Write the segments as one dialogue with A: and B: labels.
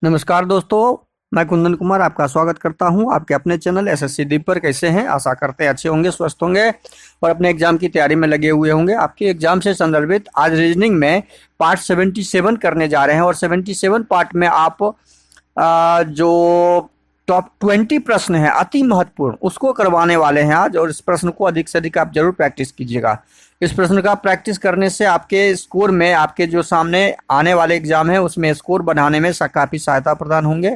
A: नमस्कार दोस्तों, मैं कुंदन कुमार आपका स्वागत करता हूं आपके अपने चैनल एसएससी दीप पर। कैसे हैं? आशा करते हैं अच्छे होंगे, स्वस्थ होंगे और अपने एग्जाम की तैयारी में लगे हुए होंगे। आपके एग्जाम से संदर्भित आज रीजनिंग में पार्ट 77 करने जा रहे हैं और 77 पार्ट में आप जो टॉप 20 प्रश्न है अति महत्वपूर्ण उसको करवाने वाले हैं आज। और इस प्रश्न को अधिक से अधिक आप जरूर प्रैक्टिस कीजिएगा। इस प्रश्न का प्रैक्टिस करने से आपके स्कोर में, आपके जो सामने आने वाले एग्जाम है उसमें स्कोर बढ़ाने में काफ़ी सहायता प्रदान होंगे।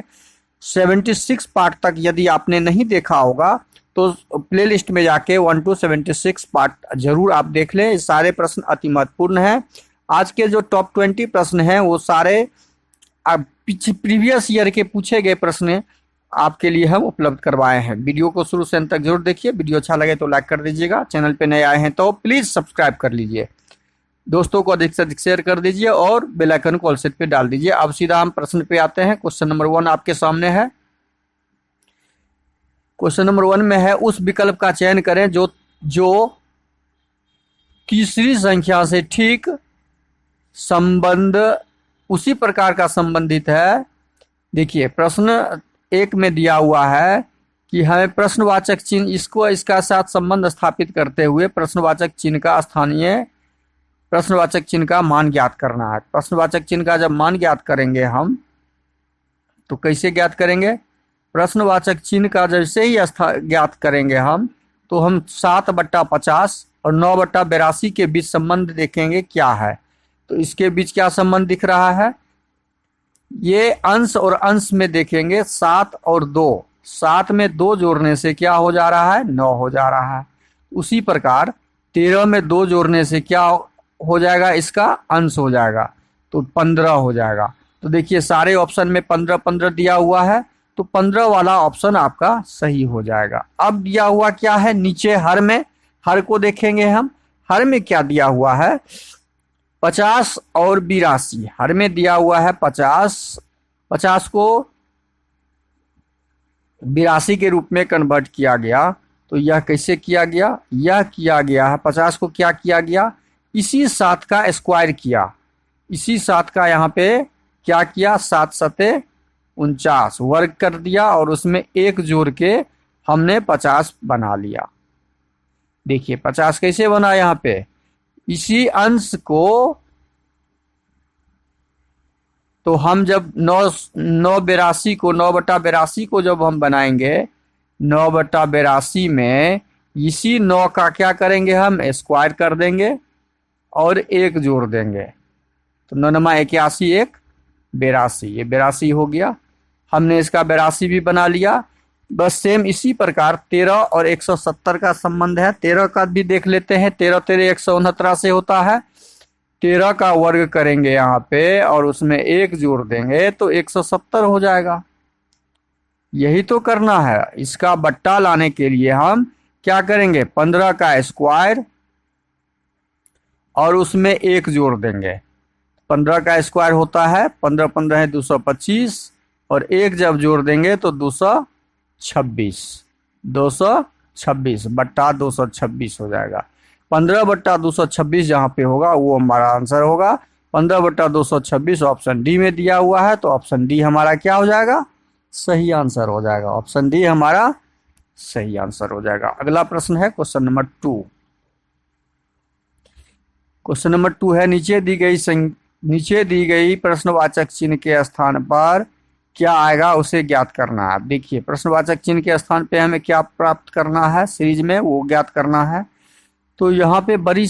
A: 76 पार्ट तक यदि आपने नहीं देखा होगा तो प्लेलिस्ट में जाके 1 to 76 पार्ट जरूर आप देख लें। सारे प्रश्न अति महत्वपूर्ण हैं। आज के जो टॉप 20 प्रश्न हैं वो सारे प्रीवियस ईयर के पूछे गए प्रश्न आपके लिए हम उपलब्ध करवाए हैं। वीडियो को शुरू से अंत तक जरूर देखिए। वीडियो अच्छा लगे तो लाइक कर दीजिएगा। चैनल पे नए आए हैं तो प्लीज सब्सक्राइब कर लीजिए। दोस्तों को अधिक से अधिक शेयर कर दीजिए और बेल आइकन को ऑल सेट पे डाल दीजिए। अब सीधा हम प्रश्न पे आते हैं। क्वेश्चन नंबर 1 आपके सामने है। क्वेश्चन नंबर 1 में है, उस विकल्प का चयन करें जो तीसरी संख्या से ठीक संबंध उसी प्रकार का संबंधित है। देखिए, प्रश्न 1 में दिया हुआ है कि हमें प्रश्नवाचक चिन्ह इसका साथ संबंध स्थापित करते हुए प्रश्नवाचक चिन्ह का मान ज्ञात करना है। प्रश्नवाचक चिन्ह का जब मान ज्ञात करेंगे हम तो कैसे ज्ञात करेंगे? प्रश्नवाचक चिन्ह का जैसे ही ज्ञात करेंगे हम तो हम 7/50 और 9/82 के बीच संबंध देखेंगे क्या है। तो इसके बीच क्या संबंध दिख रहा है? ये अंश और अंश में देखेंगे 7 और 2। 7 में 2 जोड़ने से क्या हो जा रहा है? 9 हो जा रहा है। उसी प्रकार 13 में 2 जोड़ने से क्या हो जाएगा? इसका अंश हो जाएगा तो 15 हो जाएगा। तो देखिए, सारे ऑप्शन में 15-15 दिया हुआ है तो 15 वाला ऑप्शन आपका सही हो जाएगा। अब दिया हुआ क्या है नीचे हर में? हर को देखेंगे हम। हर में क्या दिया हुआ है? 50 और 82। हर में दिया हुआ है 50। 50 को 82 के रूप में कन्वर्ट किया गया। तो यह कैसे किया गया? यह किया गया है 50 को क्या किया गया? इसी 7 का स्क्वायर किया। इसी 7 का यहाँ पे क्या किया? 7 सते 49 वर्ग कर दिया और उसमें 1 जोड़ के हमने 50 बना लिया। देखिए 50 कैसे बना? यहाँ पे इसी अंश को तो हम जब 9/82 को 9/82 को जब हम बनाएंगे 9/82 में इसी 9 का क्या करेंगे? हम स्क्वायर कर देंगे और 1 जोड़ देंगे। तो 9 × 81 1 82। ये 82 हो गया। हमने इसका 82 भी बना लिया। बस सेम इसी प्रकार 13 और 170 का संबंध है। 13 का भी देख लेते हैं। 13 13 169 से होता है। 13 का वर्ग करेंगे यहाँ पे और उसमें 1 जोड़ देंगे तो 170 हो जाएगा। यही तो करना है। इसका बट्टा लाने के लिए हम क्या करेंगे? 15 का स्क्वायर और उसमें 1 जोड़ देंगे। 15 का स्क्वायर होता है 15 15 है 225 और 1 जब जोड़ देंगे तो 226। 226 बट्टा 226 हो जाएगा। 15/226 जहाँ पे होगा वो हमारा आंसर होगा। 15/226 ऑप्शन डी में दिया हुआ है तो ऑप्शन डी हमारा क्या हो जाएगा? सही आंसर हो जाएगा। ऑप्शन डी हमारा सही आंसर हो जाएगा। अगला प्रश्न है क्वेश्चन नंबर 2। क्वेश्चन नंबर 2 है, नीचे दी गई प्रश्नवाचक चिन्ह के स्थान पर क्या आएगा उसे ज्ञात करना है। देखिए, प्रश्नवाचक चिन्ह के स्थान पे हमें क्या प्राप्त करना है सीरीज में, वो ज्ञात करना है। तो यहाँ पे बड़ी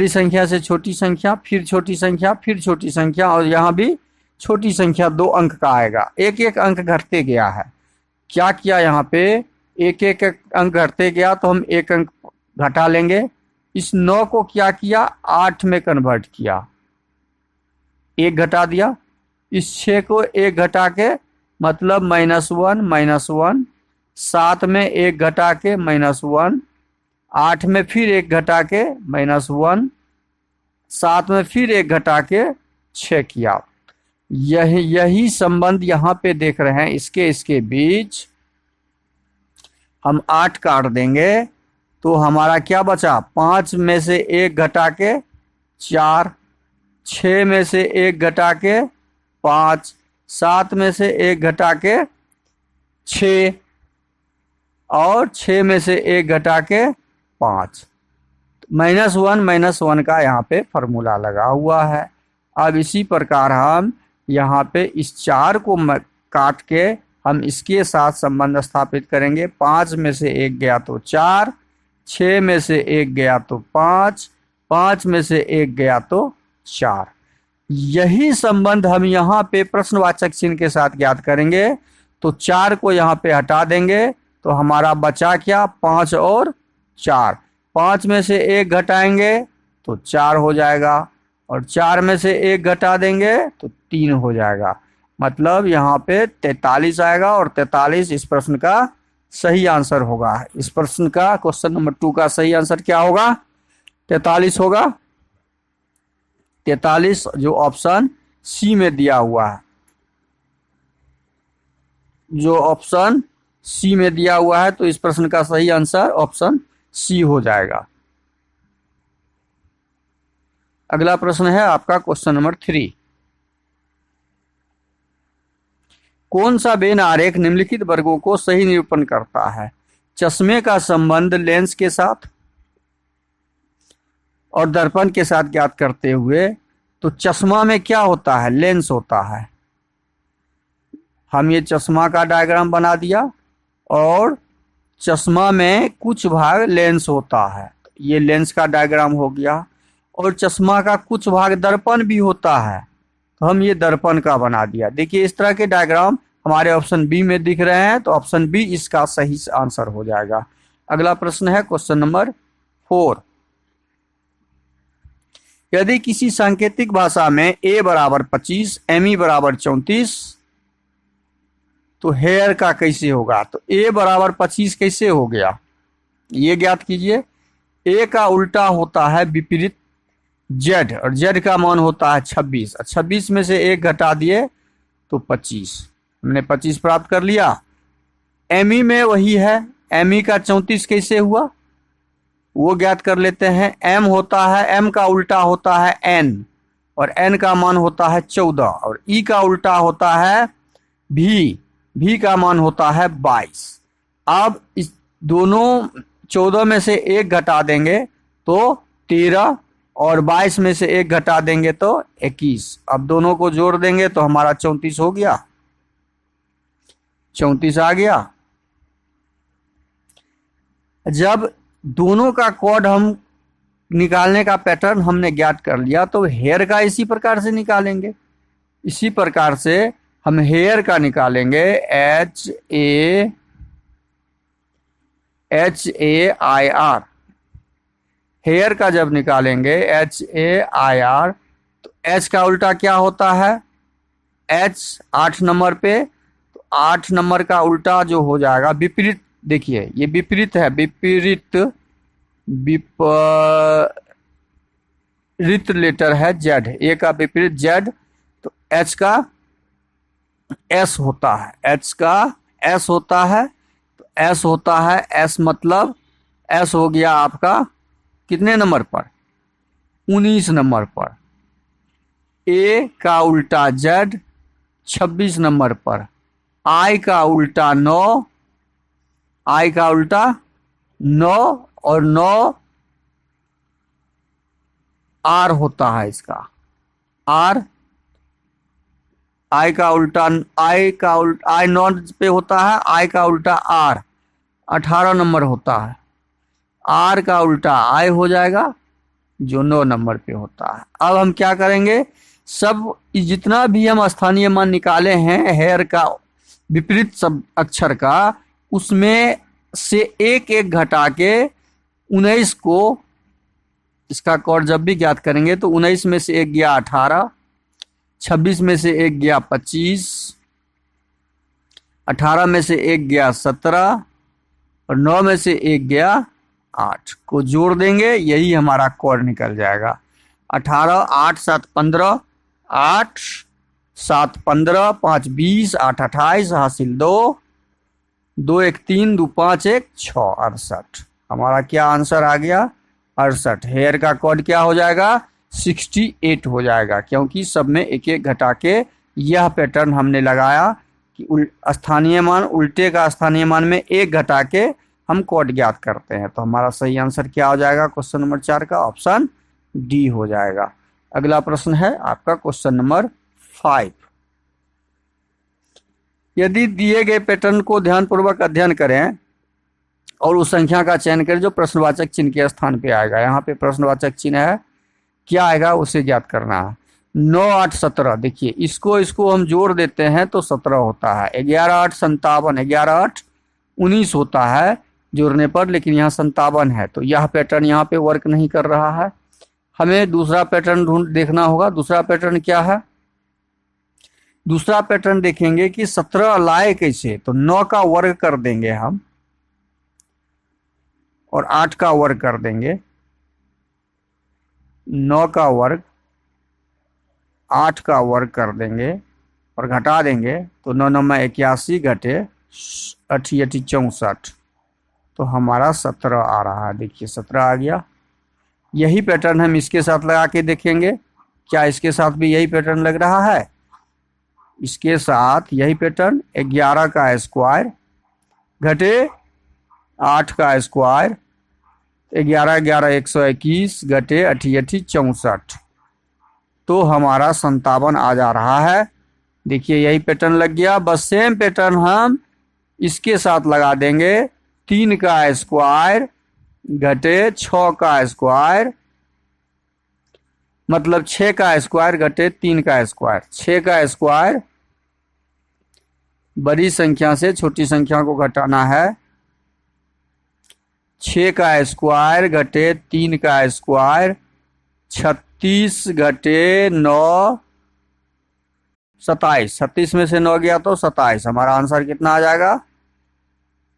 A: संख्या से छोटी संख्या, फिर छोटी संख्या, फिर छोटी संख्या और यहाँ भी छोटी संख्या 2 अंक का आएगा। एक एक अंक घटते गया है। क्या किया यहाँ पे? एक एक अंक घटते गया तो हम 1 अंक घटा लेंगे। इस 9 को क्या किया? 8 में कन्वर्ट किया, 1 घटा दिया। इस 6 को 1 घटा के मतलब -1 7 में 1 घटा के -1, 8 में फिर 1 घटा के -1, 7 में फिर 1 घटा के 6 किया। यही संबंध यहाँ पे देख रहे हैं। इसके बीच हम 8 काट देंगे तो हमारा क्या बचा? 5 में से 1 घटा के 4, 6 में से 1 घटा के 5, 7 में से 1 घटा के 6 और 6 में से 1 घटा के 5। -1 का यहाँ पे फॉर्मूला लगा हुआ है। अब इसी प्रकार हम यहाँ पे इस 4 को काट के हम इसके साथ संबंध स्थापित करेंगे। 5 में से 1 गया तो 4, 6 में से 1 गया तो 5, 5 में से 1 गया तो 4। यही संबंध हम यहाँ पे प्रश्नवाचक चिन्ह के साथ ज्ञात करेंगे। तो 4 को यहाँ पे हटा देंगे तो हमारा बचा क्या, 5 और 4। 5 में से 1 घटाएंगे तो 4 हो जाएगा और 4 में से 1 घटा देंगे तो 3 हो जाएगा। मतलब यहाँ पे 43 आएगा और 43 इस प्रश्न का सही आंसर होगा। इस प्रश्न का क्वेश्चन नंबर 2 का सही आंसर क्या होगा, 43 होगा। 43 जो ऑप्शन सी में दिया हुआ है, जो ऑप्शन सी में दिया हुआ है, तो इस प्रश्न का सही आंसर ऑप्शन सी हो जाएगा। अगला प्रश्न है आपका क्वेश्चन नंबर 3। कौन सा वेन आरेख निम्नलिखित वर्गों को सही निरूपण करता है? चश्मे का संबंध लेंस के साथ और दर्पण के साथ ज्ञात करते हुए, तो चश्मा में क्या होता है, लेंस होता है। हम ये चश्मा का डायग्राम बना दिया और चश्मा में कुछ भाग लेंस होता है, ये लेंस का डायग्राम हो गया। और चश्मा का कुछ भाग दर्पण भी होता है, तो हम ये दर्पण का बना दिया। देखिए इस तरह के डायग्राम हमारे ऑप्शन बी में दिख रहे हैं, तो ऑप्शन बी इसका सही आंसर हो जाएगा। अगला प्रश्न है क्वेश्चन नंबर 4। यदि किसी सांकेतिक भाषा में a बराबर 25, me बराबर 34, तो हेयर का कैसे होगा? तो a बराबर 25 कैसे हो गया, ये ज्ञात कीजिए। a का उल्टा होता है विपरीत z और z का मान होता है 26। 26 में से 1 घटा दिए तो 25, हमने 25 प्राप्त कर लिया। me में वही है, me का 34 कैसे हुआ वो ज्ञात कर लेते हैं। m होता है, m का उल्टा होता है n और n का मान होता है 14 और e का उल्टा होता है v का मान होता है 22। अब इस दोनों 14 में से 1 घटा देंगे तो 13 और 22 में से 1 घटा देंगे तो 21। अब दोनों को जोड़ देंगे तो हमारा 34 हो गया, 34 आ गया। जब दोनों का कोड हम निकालने का पैटर्न हमने ज्ञात कर लिया, तो हेयर का इसी प्रकार से निकालेंगे। इसी प्रकार से हम हेयर का निकालेंगे, HAIR। हेयर का जब निकालेंगे HAIR, तो H का उल्टा क्या होता है, H 8 नंबर पे, तो 8 नंबर का उल्टा जो हो जाएगा विपरीत। देखिए ये विपरीत है, विपरीत लेटर है Z, A का विपरीत Z, तो H का S होता है, H का S होता है, तो S होता है S, मतलब S हो गया आपका कितने नंबर पर, 19 नंबर पर। A का उल्टा Z 26 नंबर पर, I का उल्टा 9, I का उल्टा 9 और 9 R होता है इसका, R। I का उल्टा I 9 पे होता है, I का उल्टा R 18 नंबर होता है, R का उल्टा I हो जाएगा जो 9 नंबर पे होता है। अब हम क्या करेंगे, सब जितना भी हम स्थानीय मान निकाले हैं हेयर का विपरीत सब अक्षर का, उसमें से एक एक घटा के 19 को, इसका कोड जब भी ज्ञात करेंगे तो 19 में से 1 गया 18, 26 में से 1 गया 25, 18 में से 1 गया 17 और 9 में से 1 गया 8 को जोड़ देंगे, यही हमारा कोड निकल जाएगा। 18 8 7 15, 8 7 15, 5 20, 8 28, हासिल 2, 2 1 3, 2 5 1 6, 68। हमारा क्या आंसर आ गया, 68। हेयर का कोड क्या हो जाएगा, 68 हो जाएगा, क्योंकि सब में एक एक घटा के यह पैटर्न हमने लगाया कि स्थानीय मान, उल्टे का स्थानीय मान में 1 घटा के हम कोड ज्ञात करते हैं। तो हमारा सही आंसर क्या हो जाएगा क्वेश्चन नंबर 4 का? ऑप्शन डी हो जाएगा। अगला प्रश्न है आपका क्वेश्चन नंबर 5। यदि दिए गए पैटर्न को ध्यानपूर्वक अध्ययन करें और उस संख्या का चयन करें जो प्रश्नवाचक चिन्ह के स्थान पे आएगा। यहाँ पे प्रश्नवाचक चिन्ह है, क्या आएगा उसे ज्ञात करना है। 9 8 17, देखिए इसको हम जोड़ देते हैं तो 17 होता है। 11 8 57, 11 8 19 होता है जोड़ने पर, लेकिन यहाँ 57 है। तो यह पैटर्न यहाँ पे वर्क नहीं कर रहा है। हमें दूसरा पैटर्न देखना होगा। दूसरा पैटर्न क्या है? दूसरा पैटर्न देखेंगे कि 17 लाए कैसे। तो 9 का वर्ग कर देंगे हम और 8 का वर्ग कर देंगे। 9 का वर्ग 8 का वर्ग कर देंगे और घटा देंगे तो 9 9 81 घटे 8 8 64, तो हमारा 17 आ रहा है। देखिए 17 आ गया। यही पैटर्न हम इसके साथ लगा के देखेंगे। क्या इसके साथ भी यही पैटर्न लग रहा है? इसके साथ यही पैटर्न 11 का स्क्वायर घटे 8 का स्क्वायर, 11 11 121 घटे 8 8 64, तो हमारा 57 आ जा रहा है। देखिए यही पैटर्न लग गया। बस सेम पैटर्न हम इसके साथ लगा देंगे। 3 का स्क्वायर घटे 6 का स्क्वायर, मतलब 6 का स्क्वायर घटे 3 का स्क्वायर। 6 का स्क्वायर बड़ी संख्या से छोटी संख्या को घटाना है। 6 का स्क्वायर घटे 3 का स्क्वायर, 36 घटे 9 27। 36 में से 9 गया तो 27। हमारा आंसर कितना आ जाएगा?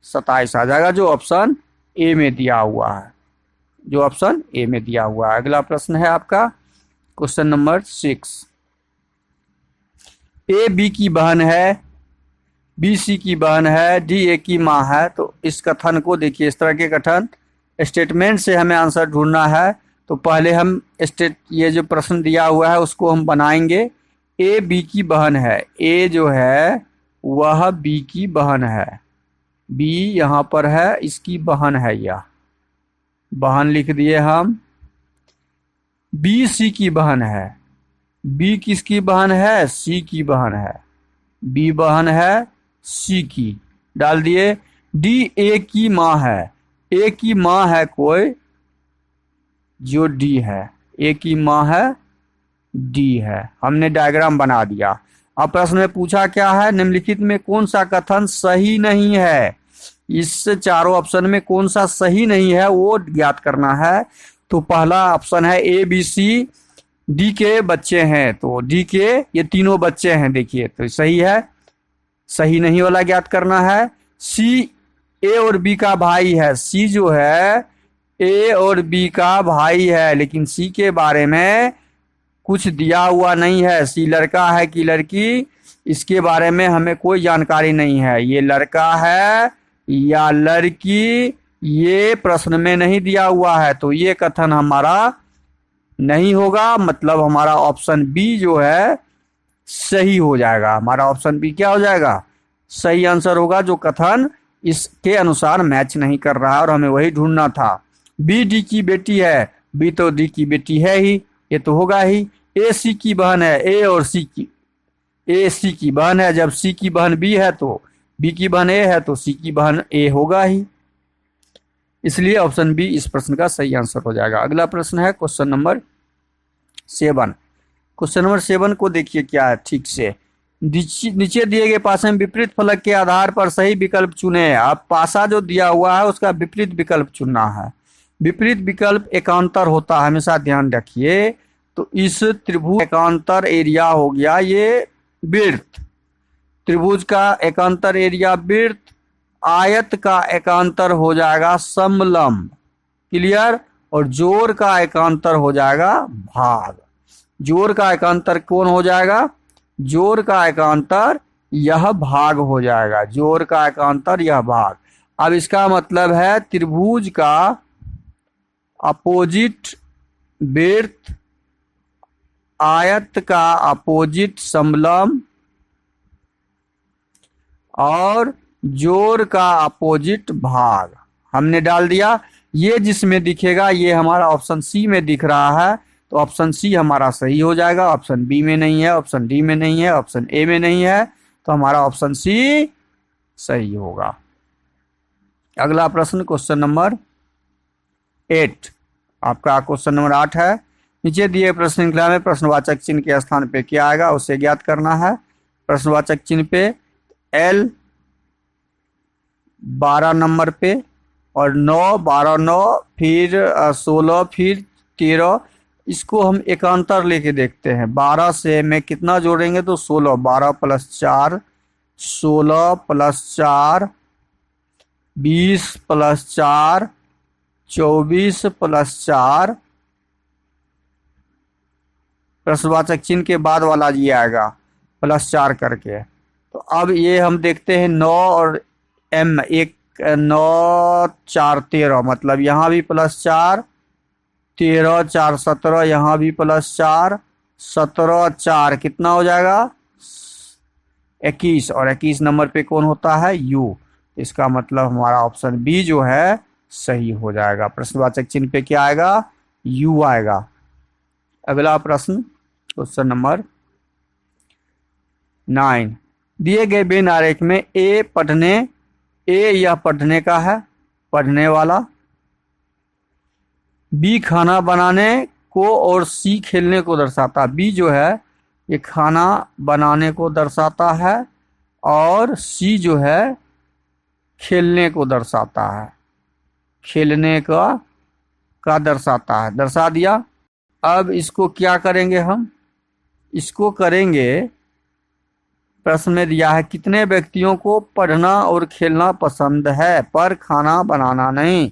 A: 27 आ जाएगा, जो ऑप्शन ए में दिया हुआ है। जो ऑप्शन ए में दिया हुआ है। अगला प्रश्न है आपका क्वेश्चन नंबर 6। ए बी की बहन है, बी सी की बहन है, डी ए की माँ है। तो इस कथन को देखिए, इस तरह के कथन स्टेटमेंट से हमें आंसर ढूंढना है। तो पहले हम ये जो प्रश्न दिया हुआ है उसको हम बनाएंगे। ए बी की बहन है। ए जो है वह बी की बहन है। बी यहाँ पर है, इसकी बहन है, यह बहन लिख दिए हम। बी सी की बहन है। बी किसकी बहन है? सी की बहन है। बी बहन है सी की, डाल दिए। डी ए की माँ है। ए की माँ है कोई, जो डी है। ए की माँ है, डी है। हमने डायग्राम बना दिया। अब प्रश्न में पूछा क्या है? निम्नलिखित में कौन सा कथन सही नहीं है? इस चारों ऑप्शन में कौन सा सही नहीं है वो ज्ञात करना है। तो पहला ऑप्शन है ए बी सी डी के बच्चे हैं। तो डी के ये तीनों बच्चे हैं, देखिए तो सही है। सही नहीं वाला ज्ञात करना है। सी ए और बी का भाई है। सी जो है ए और बी का भाई है, लेकिन सी के बारे में कुछ दिया हुआ नहीं है। सी लड़का है कि लड़की, इसके बारे में हमें कोई जानकारी नहीं है। ये लड़का है या लड़की, ये प्रश्न में नहीं दिया हुआ है। तो ये कथन हमारा नहीं होगा, मतलब हमारा ऑप्शन बी जो है सही हो जाएगा। हमारा ऑप्शन बी क्या हो जाएगा? सही आंसर होगा, जो कथन इसके अनुसार मैच नहीं कर रहा और हमें वही ढूंढना था। बी डी की बेटी है, बी तो डी की बेटी है ही, ये तो होगा ही। ए सी की बहन है, ए और सी की, ए सी की बहन है। जब सी की बहन बी है तो बी की बहन ए है, तो सी की बहन ए होगा ही। इसलिए ऑप्शन बी इस प्रश्न का सही आंसर हो जाएगा। अगला प्रश्न है क्वेश्चन नंबर 7। क्वेश्चन नंबर 7 को देखिए क्या है ठीक से। नीचे दिए गए पासे में विपरीत फलक के आधार पर सही विकल्प चुने। अब पासा जो दिया हुआ है उसका विपरीत विकल्प चुनना है। विपरीत विकल्प एकांतर होता है, हमेशा ध्यान रखिए। तो इस त्रिभुज एकांतर एरिया हो गया ये वृत्त, त्रिभुज का एकांतर एरिया वृत्त, आयत का एकांतर हो जाएगा समलंब, क्लियर। और जोड़ का एकांतर हो जाएगा भाग। जोड़ का एकांतर कौन हो जाएगा? जोड़ का एकांतर यह भाग हो जाएगा। जोड़ का एकांतर यह भाग। अब इसका मतलब है त्रिभुज का अपोजिट वृत्त आयत का अपोजिट समलंब और जोड़ का अपोजिट भाग हमने डाल दिया। ये जिसमें दिखेगा ये हमारा ऑप्शन सी में दिख रहा है, तो ऑप्शन सी हमारा सही हो जाएगा। ऑप्शन बी में नहीं है, ऑप्शन डी में नहीं है, ऑप्शन ए में नहीं है, तो हमारा ऑप्शन सी सही होगा। अगला प्रश्न क्वेश्चन नंबर 8, आपका क्वेश्चन नंबर 8 है। नीचे दिए प्रश्न श्रृंखला में प्रश्नवाचक चिन्ह के स्थान पे क्या आएगा उसे ज्ञात करना है। प्रश्नवाचक चिन्ह पे एल 12 नंबर पे और 9, 12, 9, फिर 16, फिर 13। इसको हम एकांतर लेके देखते हैं। 12 से में कितना जोड़ेंगे तो 16, 12 + 4, 16 + 4, 20 + 4, 24 + 4। प्रश्नवाचक चिन्ह के बाद वाला ये आएगा +4 करके। तो अब ये हम देखते हैं 9 और m, 9, 4, 13, मतलब यहाँ भी +4, 13, 4, 17, यहाँ भी +4, 17, 4 कितना हो जाएगा 21, और 21 नंबर पे कौन होता है u। इसका मतलब हमारा ऑप्शन बी जो है सही हो जाएगा। प्रश्नवाचक चिन्ह पे क्या आएगा u आएगा। अगला प्रश्न क्वेश्चन नंबर 9, दिए गए वेन आरेख में ए यह पढ़ने का है, पढ़ने वाला, बी खाना बनाने को और सी खेलने को दर्शाता है। बी जो है ये खाना बनाने को दर्शाता है और सी जो है खेलने को दर्शाता है, खेलने का दर्शाता है। दर्शा दिया। अब इसको क्या करेंगे हम, इसको करेंगे, प्रश्न में दिया है कितने व्यक्तियों को पढ़ना और खेलना पसंद है पर खाना बनाना नहीं।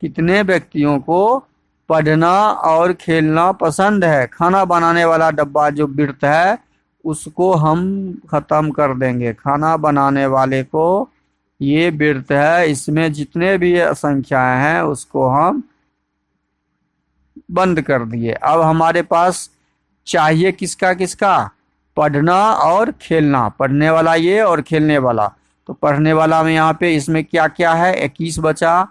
A: कितने व्यक्तियों को पढ़ना और खेलना पसंद है। खाना बनाने वाला डब्बा जो वृत्त है उसको हम खत्म कर देंगे। खाना बनाने वाले को ये वृत्त है, इसमें जितने भी संख्याएं हैं उसको हम बंद कर दिए। अब हमारे पास चाहिए किसका किसका, पढ़ना और खेलना। पढ़ने वाला ये और खेलने वाला। तो पढ़ने वाला में यहाँ पे इसमें क्या क्या है, 21 बचा,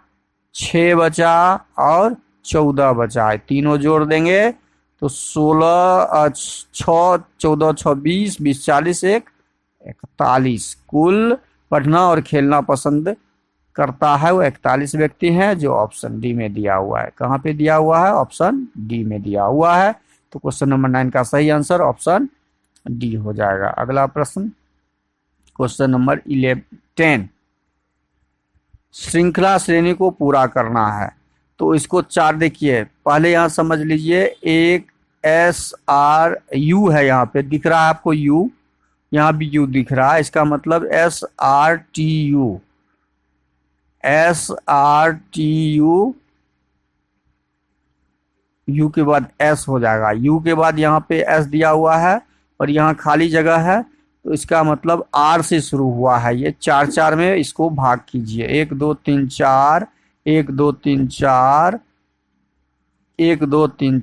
A: 6 बचा और 14 बचा है। तीनों जोड़ देंगे तो 16, 6, 14, 26, 20, 40, 41। कुल पढ़ना और खेलना पसंद करता है वो 41 व्यक्ति हैं, जो ऑप्शन डी में दिया हुआ है। कहाँ पे दिया हुआ है, ऑप्शन डी में दिया हुआ है। तो क्वेश्चन नंबर 9 का सही आंसर ऑप्शन डी हो जाएगा। अगला प्रश्न क्वेश्चन नंबर 10, श्रृंखला श्रेणी को पूरा करना है। तो इसको 4 देखिए, पहले यहाँ समझ लीजिए, एक SRU है, यहाँ पे दिख रहा है आपको U, यहाँ भी U दिख रहा है, इसका मतलब SRTU, SRTU, U के बाद S हो जाएगा। U के बाद यहाँ पे S दिया हुआ है और यहाँ खाली जगह है, तो इसका मतलब R से शुरू हुआ है। ये 4 4 में इसको भाग कीजिए, 1 2 3 4, 1 2 3 4, 1 2 3,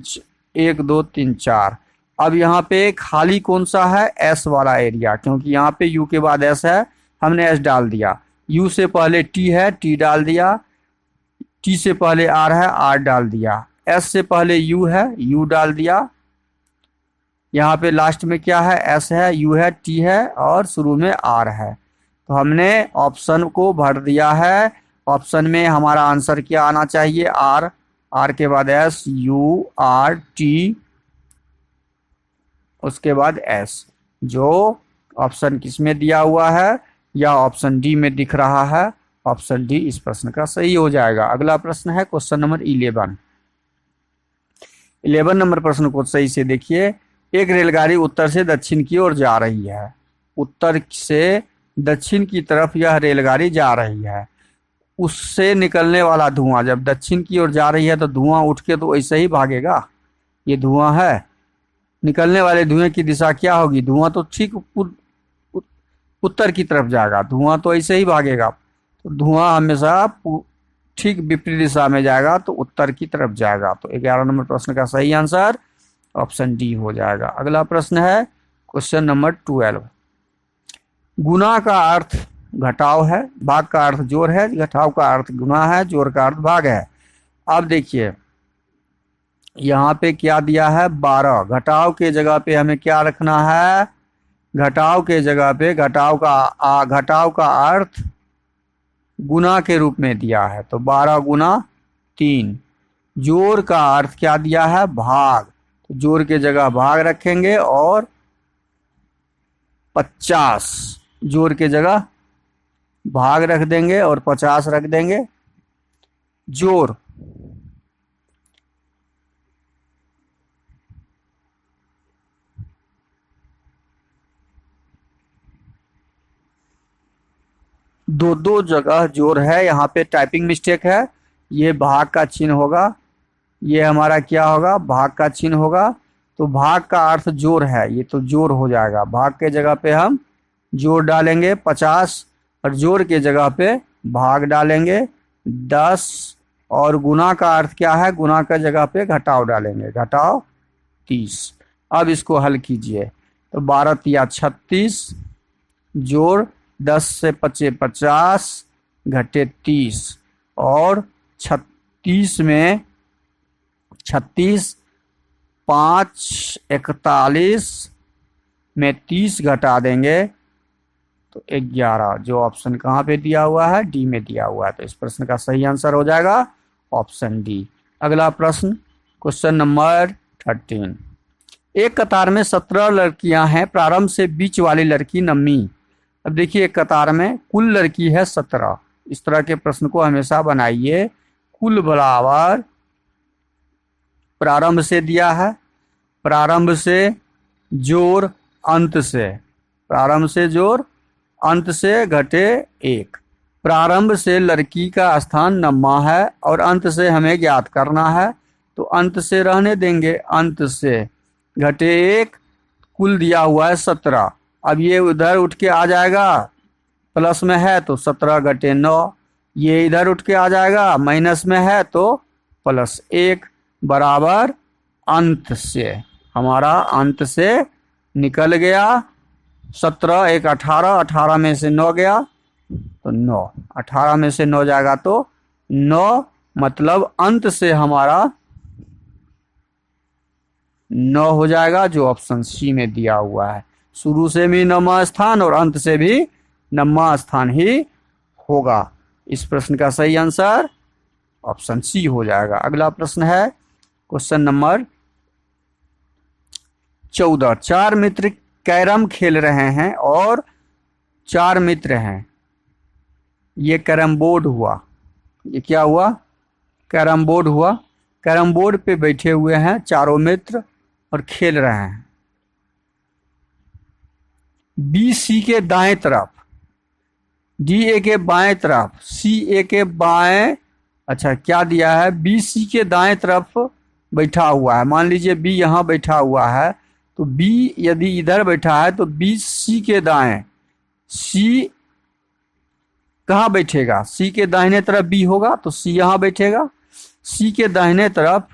A: 1 2 3 4। अब यहाँ पे खाली कौन सा है, S वाला एरिया, क्योंकि यहाँ पे U के बाद S है, हमने S डाल दिया। U से पहले T है, T डाल दिया। T से पहले R है, R डाल दिया। S से पहले U है, U डाल दिया। यहाँ पे लास्ट में क्या है, S है, U है, T है और शुरू में R है। तो हमने ऑप्शन को भर दिया है। ऑप्शन में हमारा आंसर क्या आना चाहिए, R, R के बाद S, U, R, T, उसके बाद S। जो ऑप्शन किस में दिया हुआ है, या ऑप्शन डी में दिख रहा है, ऑप्शन डी इस प्रश्न का सही हो जाएगा। अगला प्रश्न है क्वेश्चन नंबर 11 नंबर प्रश्न को सही से देखिए। एक रेलगाड़ी उत्तर से दक्षिण की ओर जा रही है। उत्तर से दक्षिण की तरफ यह रेलगाड़ी जा रही है। उससे निकलने वाला धुआं, जब दक्षिण की ओर जा रही है तो धुआं उठ के तो ऐसे ही भागेगा, ये धुआं है। निकलने वाले धुएं की दिशा क्या होगी, धुआं तो ठीक उत्तर की तरफ जाएगा, धुआं तो ऐसे ही भागेगा। तो धुआं हमेशा ठीक विपरीत दिशा में जाएगा, तो उत्तर की तरफ जाएगा। तो 11 नंबर प्रश्न का सही आंसर ऑप्शन डी हो जाएगा। अगला प्रश्न है क्वेश्चन नंबर 12। गुना का अर्थ घटाव है, भाग का अर्थ जोड़ है, घटाव का अर्थ गुना है, जोड़ का अर्थ भाग है। अब देखिए यहाँ पे क्या दिया है 12, घटाव के जगह पे हमें क्या रखना है, घटाव के जगह पे घटाव का अर्थ गुना के रूप में दिया है, तो 12 गुना 3। जोड़ का अर्थ क्या दिया है भाग, तो जोड़ के जगह भाग रखेंगे और 50 जोड़ के जगह भाग रख देंगे और 50 रख देंगे। जोड़ दो जगह जोड़ है, यहाँ पे टाइपिंग मिस्टेक है, ये भाग का चिन्ह होगा, ये हमारा क्या होगा भाग का चिन्ह होगा। तो भाग का अर्थ जोड़ है, ये तो जोड़ हो जाएगा, भाग के जगह पे हम जोड़ डालेंगे 50 और जोड़ के जगह पे भाग डालेंगे 10 और गुना का अर्थ क्या है, गुना का जगह पे घटाव डालेंगे, घटाव 30। अब इसको हल कीजिए, तो 12 तिया 36 जोड़ 10 से 25 50 घटे 30 और 36 में 36 5 41 में 30 घटा देंगे तो 11, जो ऑप्शन कहाँ पे दिया हुआ है डी में दिया हुआ है। तो इस प्रश्न का सही आंसर हो जाएगा ऑप्शन डी। अगला प्रश्न क्वेश्चन नंबर 13। एक कतार में 17 लड़कियां हैं, प्रारंभ से बीच वाली लड़की नवमी। अब देखिए एक कतार में कुल लड़की है 17। इस तरह के प्रश्न को हमेशा बनाइए, कुल बराबर प्रारंभ से दिया है, प्रारंभ से जोड़ अंत से, प्रारंभ से जोड़ अंत से घटे 1। प्रारंभ से लड़की का स्थान नवमा है और अंत से हमें ज्ञात करना है, तो अंत से रहने देंगे, अंत से घटे 1, कुल दिया हुआ है 17। अब ये उधर उठ के आ जाएगा, प्लस में है तो 17 घटे 9, ये इधर उठ के आ जाएगा, माइनस में है तो प्लस 1 बराबर अंत से, हमारा अंत से निकल गया 17 1 18, 18 में से 9 गया तो 9, 18 में से 9 जाएगा तो 9, मतलब अंत से हमारा 9 हो जाएगा, जो ऑप्शन सी में दिया हुआ है। शुरू से भी नवमा स्थान और अंत से भी नवमा स्थान ही होगा। इस प्रश्न का सही आंसर ऑप्शन सी हो जाएगा। अगला प्रश्न है क्वेश्चन नंबर 14। 4 मित्र कैरम खेल रहे हैं और 4 मित्र हैं, ये कैरम बोर्ड हुआ, ये क्या हुआ कैरम बोर्ड हुआ। कैरम बोर्ड पे बैठे हुए हैं चारों मित्र और खेल रहे हैं। बी सी के दाएं तरफ, डी ए के बाएं तरफ, सी ए के बाएं, अच्छा क्या दिया है बी सी के दाएं तरफ बैठा हुआ है। मान लीजिए बी यहाँ बैठा हुआ है, तो बी यदि इधर बैठा है तो बी सी के दाएं, सी कहाँ बैठेगा, सी के दाहिने तरफ बी होगा तो सी यहाँ बैठेगा, सी के दाहिने तरफ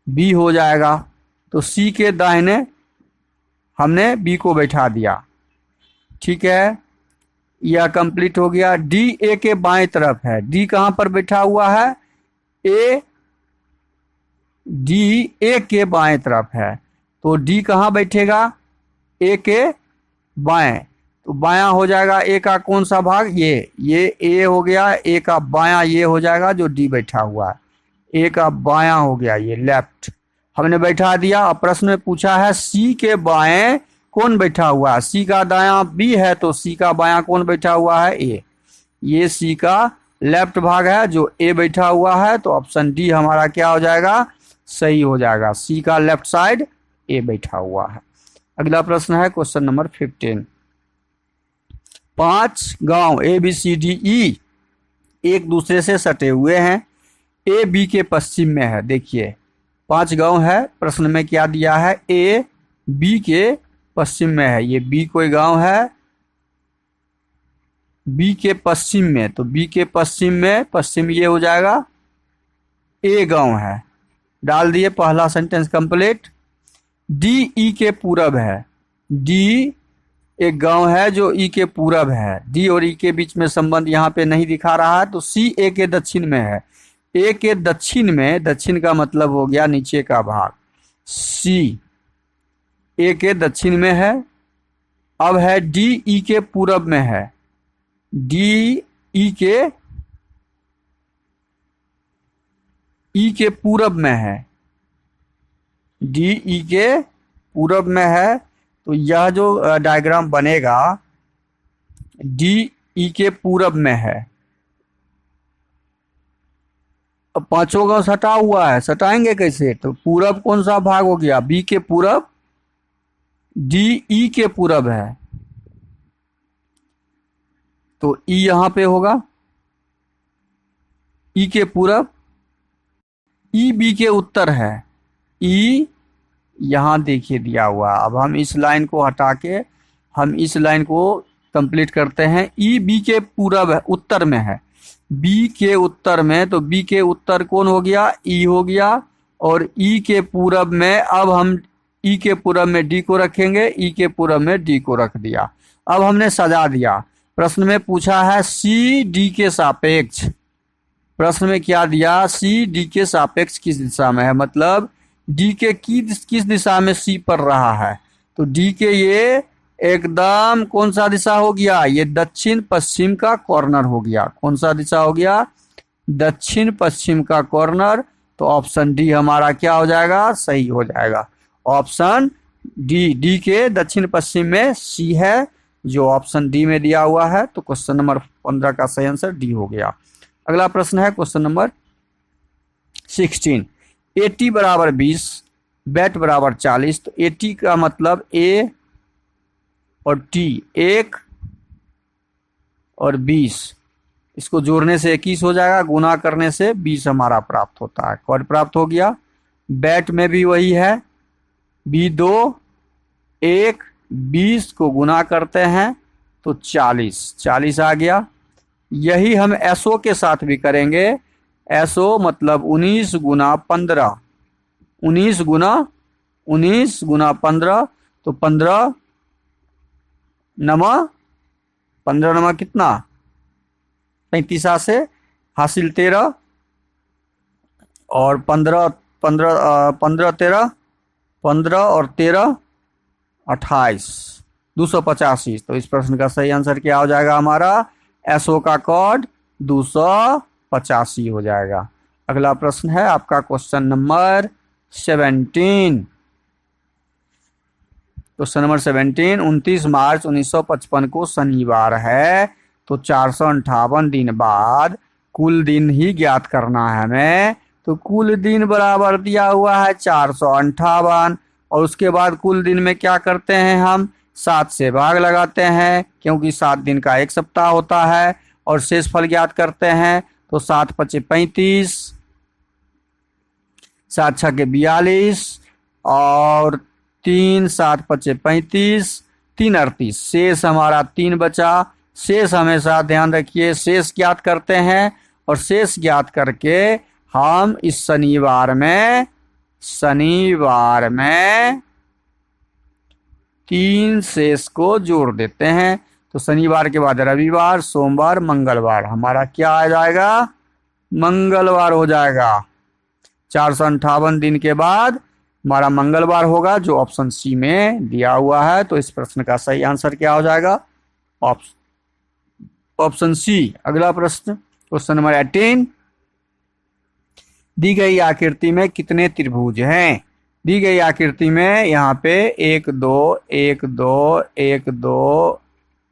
A: बी हो जाएगा, तो सी के दाहिने हमने बी को बैठा दिया, ठीक है, यह कंप्लीट हो गया। डी ए के बाएं तरफ है, डी कहाँ पर बैठा हुआ है, ए, डी ए के बाएं तरफ है, तो डी कहाँ बैठेगा ए के बाएं, तो बायां हो जाएगा ए का कौन सा भाग, ये ए हो गया, ए का बायां ये हो जाएगा जो डी बैठा हुआ है, ए का बायां हो गया ये लेफ्ट, हमने बैठा दिया। अब प्रश्न में पूछा है सी के बाएं कौन बैठा हुआ है, सी का दायां बी है तो सी का बायां कौन बैठा हुआ है ए, ये सी का लेफ्ट भाग है जो ए बैठा हुआ है, तो ऑप्शन डी हमारा क्या हो जाएगा सही हो जाएगा, सी का लेफ्ट साइड ए बैठा हुआ है। अगला प्रश्न है क्वेश्चन नंबर 15। 5 गांव A B C D E एक दूसरे से सटे हुए हैं, ए बी के पश्चिम में है। देखिए 5 गांव है, प्रश्न में क्या दिया है ए बी के पश्चिम में है, ये बी कोई गांव है बी के पश्चिम में, तो बी के पश्चिम में, पश्चिम ये हो जाएगा ए गांव है, डाल दिए, पहला सेंटेंस कंप्लीट। डी ई के पूरब है। डी एक गांव है जो ई के पूरब है। डी और ई के बीच में संबंध यहाँ पे नहीं दिखा रहा है, तो सी ए के दक्षिण में है। ए के दक्षिण में, दक्षिण का मतलब हो गया नीचे का भाग। सी ए के दक्षिण में है। अब है डी ई के पूरब में है। डी ई के पूरब में है। डी ई के पूरब में है। तो यह जो डायग्राम बनेगा डी ई के पूरब में है। अब पांचों का सटा हुआ है, सटाएंगे कैसे? तो पूरब कौन सा भाग हो गया? बी के पूरब। डी ई के पूरब है तो ई यहां पे होगा। ई के पूरब। ई बी के उत्तर है। ई यहां देखिए दिया हुआ। अब हम इस लाइन को हटा के हम इस लाइन को कंप्लीट करते हैं। ई बी के पूरब है, उत्तर में है। बी के उत्तर में, तो बी के उत्तर कौन हो गया? ई हो गया। और ई के पूरब में, अब हम ई के पूरब में डी को रखेंगे, ई के पूरब में डी को रख दिया। अब हमने सजा दिया। प्रश्न में पूछा है सी डी के सापेक्ष। प्रश्न में क्या दिया? सी डी के सापेक्ष किस दिशा में है, मतलब डी के किस दिशा में सी पड़ रहा है। तो डी के ये एकदम कौन सा दिशा हो गया? ये दक्षिण पश्चिम का कॉर्नर हो गया। कौन सा दिशा हो गया? दक्षिण पश्चिम का कॉर्नर। तो ऑप्शन डी हमारा क्या हो जाएगा? सही हो जाएगा। ऑप्शन डी, डी के दक्षिण पश्चिम में सी है, जो ऑप्शन डी में दिया हुआ है। तो क्वेश्चन नंबर 15 का सही आंसर डी हो गया। अगला प्रश्न है क्वेश्चन नंबर 16। 80 बराबर 20, बैट बराबर 40। तो 80 का मतलब ए और टी, 1 और 20, इसको जोड़ने से 21 हो जाएगा, गुना करने से 20 हमारा प्राप्त होता है। कौन प्राप्त हो गया? बैट में भी वही है। बी 2 1 20 को गुना करते हैं तो 40 आ गया। यही हम एसओ के साथ भी करेंगे। एसओ मतलब 19 गुना 15, 19 गुना 15। तो 15 नमा कितना? 35 से हासिल 13 और 15 और 13 28, 285। तो इस प्रश्न का सही आंसर क्या हो जाएगा हमारा? एसओ का कोड 285 हो जाएगा। अगला प्रश्न है आपका क्वेश्चन नंबर 17। Question number 17। 29 मार्च 1955 को शनिवार है, तो 458 दिन बाद कुल दिन ही ज्ञात करना है हमें। तो कुल दिन बराबर दिया हुआ है 458, और उसके बाद कुल दिन में क्या करते हैं हम? 7 से भाग लगाते हैं, क्योंकि 7 दिन का एक सप्ताह होता है, और शेष फल ज्ञात करते हैं। तो 7 पचे 35, 7 छके 42 और 3 7 पचे 35, 3 38, शेष हमारा 3 बचा। शेष हमेशा ध्यान रखिए, शेष ज्ञात करते हैं, और शेष ज्ञात करके हम इस शनिवार में 3 शेष को जोड़ देते हैं। तो शनिवार के बाद रविवार, सोमवार, मंगलवार, हमारा क्या आ जाएगा? मंगलवार हो जाएगा। 458 दिन के बाद हमारा मंगलवार होगा, जो ऑप्शन सी में दिया हुआ है। तो इस प्रश्न का सही आंसर क्या हो जाएगा? Option C. अगला प्रश्न क्वेश्चन नंबर 18। दी गई आकृति में कितने त्रिभुज हैं? दी गई आकृति में यहाँ पे 1 2 1 2 1 2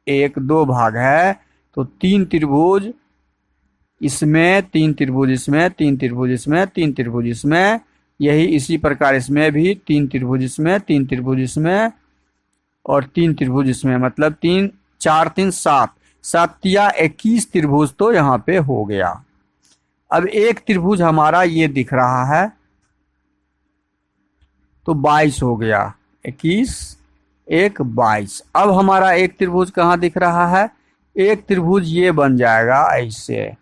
A: 1 2 भाग है। तो 3 त्रिभुज इसमें, 3 त्रिभुज इसमें, 3 त्रिभुज इसमें, 3 त्रिभुज इसमें, यही इसी प्रकार इसमें भी 3 त्रिभुज इसमें, 3 त्रिभुज इसमें और 3 त्रिभुज इसमें, मतलब 3 4 3 7, 7 या 21 त्रिभुज तो यहाँ पे हो गया। अब एक त्रिभुज हमारा ये दिख रहा है, तो 22 हो गया। 21 1 22। अब हमारा एक त्रिभुज कहाँ दिख रहा है? एक त्रिभुज ये बन जाएगा ऐसे,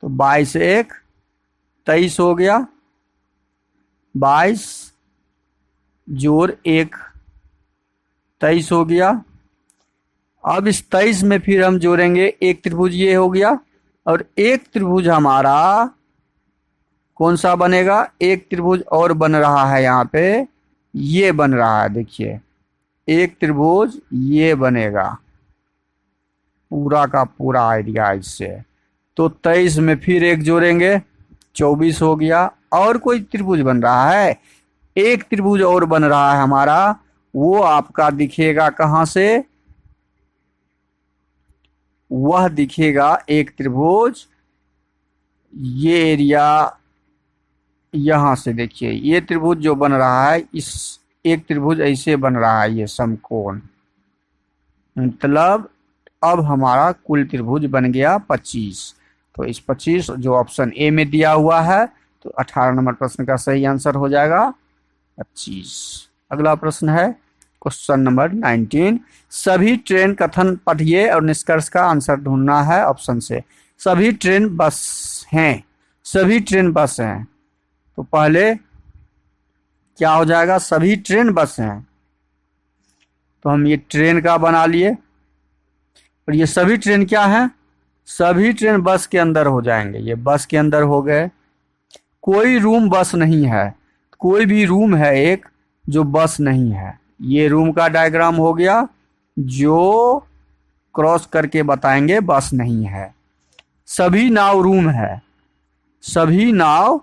A: तो 22 1 23 हो गया, 22 जोड़ 1 23 हो गया। अब इस 23 में फिर हम जोड़ेंगे एक त्रिभुज, ये हो गया, और एक त्रिभुज हमारा कौन सा बनेगा, एक त्रिभुज और बन रहा है यहाँ पे, ये बन रहा है, देखिए एक त्रिभुज ये बनेगा, पूरा का पूरा एरिया इससे। तो 23 में फिर एक जोड़ेंगे, 24 हो गया। और कोई त्रिभुज बन रहा है, एक त्रिभुज और बन रहा है हमारा, वो आपका दिखेगा कहाँ से, वह दिखेगा एक त्रिभुज ये एरिया यहां से, देखिए ये त्रिभुज जो बन रहा है, इस एक त्रिभुज ऐसे बन रहा है, ये समकोण, मतलब अब हमारा कुल त्रिभुज बन गया 25। तो इस 25 जो ऑप्शन ए में दिया हुआ है, तो 18 नंबर प्रश्न का सही आंसर हो जाएगा 25। अगला प्रश्न है क्वेश्चन नंबर 19। सभी ट्रेन कथन पढ़िए और निष्कर्ष का आंसर ढूंढना है ऑप्शन से। सभी ट्रेन बस हैं, सभी ट्रेन बस हैं, तो पहले क्या हो जाएगा, सभी ट्रेन बस हैं, तो हम ये ट्रेन का बना लिए, और ये सभी ट्रेन क्या है, सभी ट्रेन बस के अंदर हो जाएंगे, ये बस के अंदर हो गए। कोई रूम बस नहीं है, कोई भी रूम है एक जो बस नहीं है, ये रूम का डायग्राम हो गया, जो क्रॉस करके बताएंगे बस नहीं है। सभी नाव रूम है, सभी नाव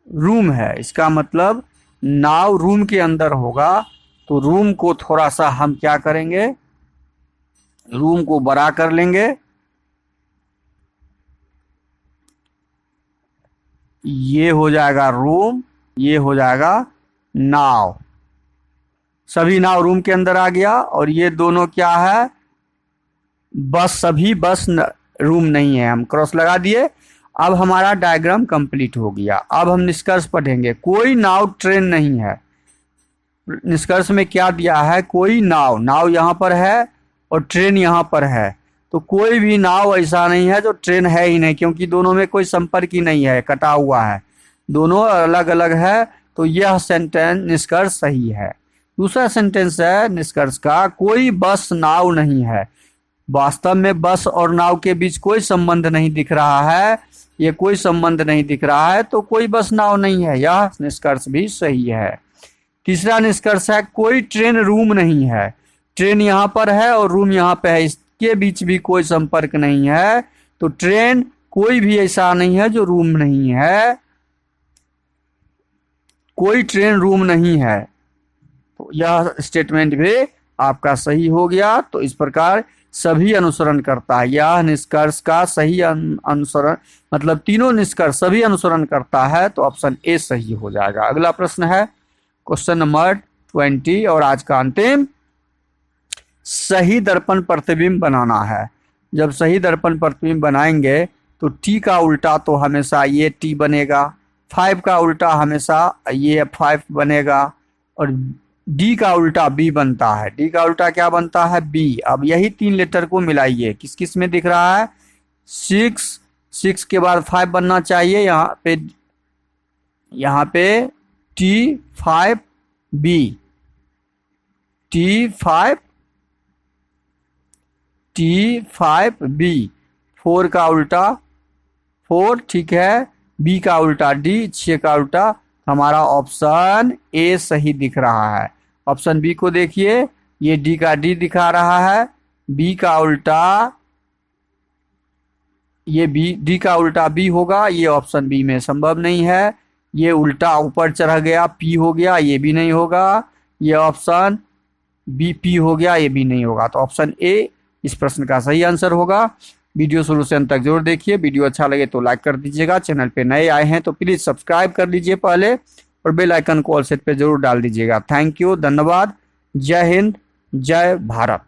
A: रूम है, इसका मतलब नाव रूम के अंदर होगा, तो रूम को थोड़ा सा हम क्या करेंगे, रूम को बड़ा कर लेंगे, ये हो जाएगा रूम, ये हो जाएगा नाव। सभी नाव रूम के अंदर आ गया, और ये दोनों क्या है, बस, सभी बस रूम नहीं है, हम क्रॉस लगा दिए। अब हमारा डायग्राम कंप्लीट हो गया। अब हम निष्कर्ष पढ़ेंगे। कोई नाव ट्रेन नहीं है, निष्कर्ष में क्या दिया है, कोई नाव, नाव यहाँ पर है और ट्रेन यहाँ पर है, तो कोई भी नाव ऐसा नहीं है जो ट्रेन है ही नहीं, क्योंकि दोनों में कोई संपर्क ही नहीं है, कटा हुआ है, दोनों अलग अलग है, तो यह सेंटेंस निष्कर्ष सही है। दूसरा सेंटेंस है निष्कर्ष का, कोई बस नाव नहीं है, वास्तव में बस और नाव के बीच कोई संबंध नहीं दिख रहा है, ये कोई संबंध नहीं दिख रहा है, तो कोई बस नाव नहीं है, यह निष्कर्ष भी सही है। तीसरा निष्कर्ष है, कोई ट्रेन रूम नहीं है, ट्रेन यहाँ पर है और रूम यहाँ पे है, इसके बीच भी कोई संपर्क नहीं है, तो ट्रेन कोई भी ऐसा नहीं है जो रूम नहीं है, कोई ट्रेन रूम नहीं है, तो यह स्टेटमेंट भी आपका सही हो गया। तो इस प्रकार सभी अनुसरण करता है, यह निष्कर्ष का सही अनुसरण, मतलब तीनों निष्कर्ष सभी अनुसरण करता है, तो ऑप्शन ए सही हो जाएगा। अगला प्रश्न है क्वेश्चन नंबर 20 और आज का अंतिम। सही दर्पण प्रतिबिंब बनाना है। जब सही दर्पण प्रतिबिंब बनाएंगे तो टी का उल्टा तो हमेशा ये टी बनेगा, 5 का उल्टा हमेशा ये 5 बनेगा, और डी का उल्टा बी बनता है। डी का उल्टा क्या बनता है, बी। अब यही 3 लेटर को मिलाइए, किस किस में दिख रहा है, 6 के बाद 5 बनना चाहिए, यहाँ पे T5 B, T5 B, 4 का उल्टा 4, ठीक है, बी का उल्टा डी, 6 का उल्टा, हमारा ऑप्शन ए सही दिख रहा है। ऑप्शन बी को देखिए, ये डी का डी दिखा रहा है, बी का उल्टा ये बी, डी का उल्टा बी होगा, ये ऑप्शन बी में संभव नहीं है, ये उल्टा ऊपर चढ़ गया, पी हो गया, ये भी नहीं होगा, ये ऑप्शन बी पी हो गया, ये भी नहीं होगा, तो ऑप्शन ए इस प्रश्न का सही आंसर होगा। वीडियो शुरू से अंत तक जरूर देखिए, वीडियो अच्छा लगे तो लाइक कर दीजिएगा, चैनल पे नए आए हैं तो प्लीज सब्सक्राइब कर लीजिए पहले, और बेल आइकन को ऑल सेट पे जरूर डाल दीजिएगा। थैंक यू, धन्यवाद, जय हिंद, जय भारत।